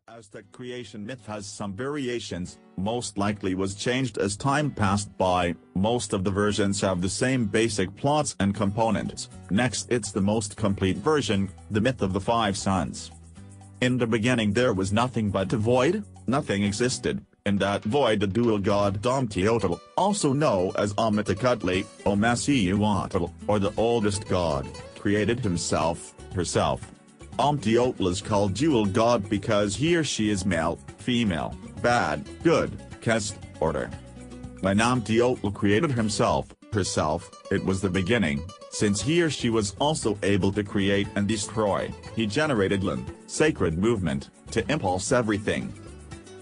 The Aztec creation myth has some variations, most likely was changed as time passed by. Most of the versions have the same basic plots and components. Next, it's the most complete version, the myth of the five suns. In the beginning there was nothing but a void. Nothing existed. In that void the dual god Domteotl, also known as Amitakutli, Omasiuatl, or the oldest god, created himself, herself. Amteotl is called dual god because he or she is male, female, bad, good, caste, order. When Amteotl created himself, herself, it was the beginning, since he or she was also able to create and destroy. He generated Lan, sacred movement, to impulse everything.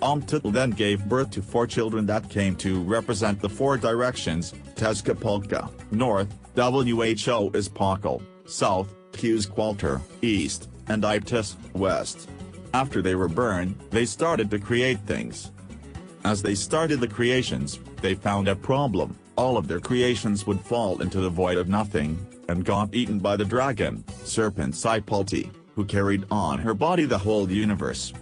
Amteotl then gave birth to four children that came to represent the four directions: Tezcatlipoca, north, Who is Pakal, south, Quetzalcoatl, east, and Aztez, west. After they were burned, they started to create things. As they started the creations, they found a problem: all of their creations would fall into the void of nothing, and got eaten by the dragon, serpent Cipalti, who carried on her body the whole universe.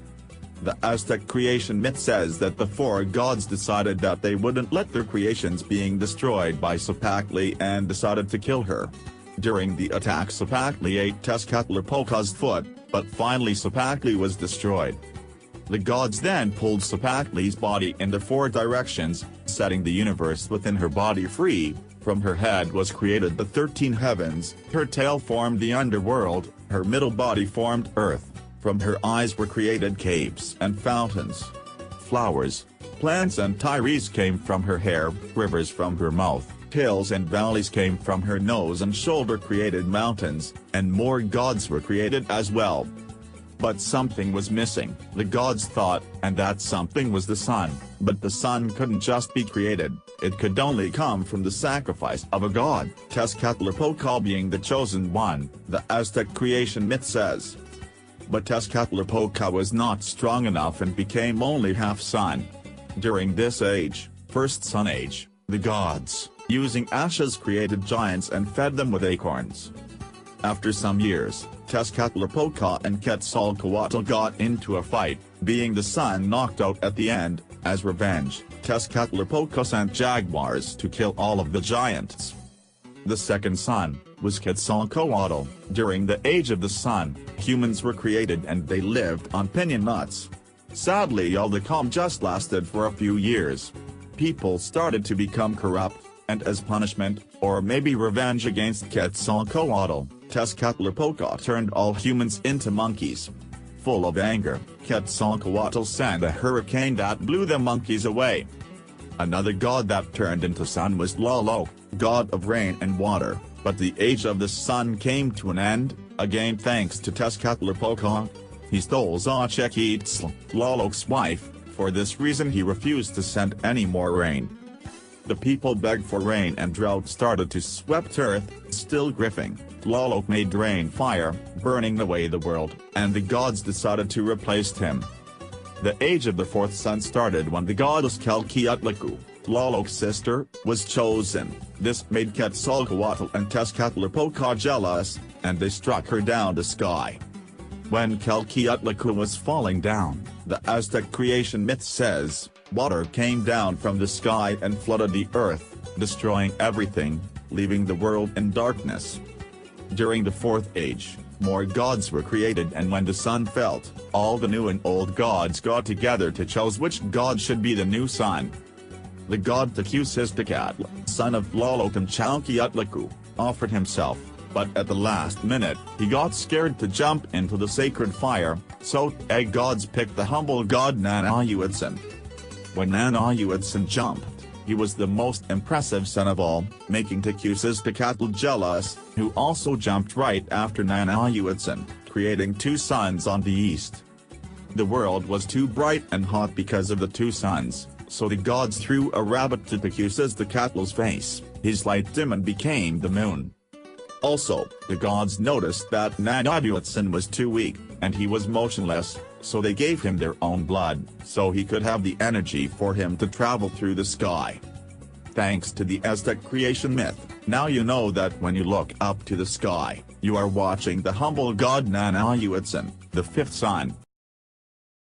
The Aztec creation myth says that the four gods decided that they wouldn't let their creations being destroyed by Cipalti and decided to kill her. During the attack Cipalti ate Tezcatlipoca's foot, but finally Cipalti was destroyed. The gods then pulled Cipalti's body in the four directions, setting the universe within her body free. From her head was created the 13 heavens, her tail formed the underworld, her middle body formed earth. From her eyes were created caves and fountains. Flowers, plants and trees came from her hair, rivers from her mouth, hills and valleys came from her nose and shoulder created mountains, and more gods were created as well. But something was missing, the gods thought, and that something was the sun. But the sun couldn't just be created, it could only come from the sacrifice of a god, Tezcatlipoca being the chosen one, the Aztec creation myth says. But Tezcatlipoca was not strong enough and became only half sun. During this age, first sun age, the gods, using ashes created giants and fed them with acorns. After some years, Tezcatlipoca and Quetzalcoatl got into a fight, being the sun knocked out at the end. As revenge, Tezcatlipoca sent jaguars to kill all of the giants. The second sun was Quetzalcoatl. During the age of the sun, humans were created and they lived on piñon nuts. Sadly, all the calm just lasted for a few years. People started to become corrupt, and as punishment, or maybe revenge against Quetzalcoatl, Tezcatlipoca turned all humans into monkeys. Full of anger, Quetzalcoatl sent a hurricane that blew the monkeys away. Another god that turned into sun was Tlaloc, god of rain and water, but the age of the sun came to an end, again thanks to Tezcatlipoca. He stole Xochiquetzal, Tlaloc's wife. For this reason he refused to send any more rain. The people begged for rain and drought started to sweep earth. Still grieving, Tlaloc made rain fire, burning away the world, and the gods decided to replace him. The age of the fourth sun started when the goddess Quetzalcoatl, Tlaloc's sister, was chosen. This made Quetzalcoatl and Tezcatlipoca jealous, and they struck her down the sky. When Quetzalcoatl was falling down, the Aztec creation myth says, water came down from the sky and flooded the earth, destroying everything, leaving the world in darkness. During the fourth age, more gods were created, and when the sun fell, all the new and old gods got together to choose which god should be the new sun. The god Tezcatlipoca, son of Tlaloc and Quetzalcoatl, offered himself, but at the last minute, he got scared to jump into the sacred fire, so the gods picked the humble god Nanahuatzin. When Nanahuatzin jumped, he was the most impressive son of all, making Quetzalcoatl jealous, who also jumped right after Nanahuatzin, creating two suns on the east. The world was too bright and hot because of the two suns, so the gods threw a rabbit to Quetzalcoatl's face. His light dimmed and became the moon. Also, the gods noticed that Nanahuatzin was too weak, and he was motionless, so they gave him their own blood, so he could have the energy for him to travel through the sky. Thanks to the Aztec creation myth, now you know that when you look up to the sky, you are watching the humble god Nanahuatzin, the fifth sun.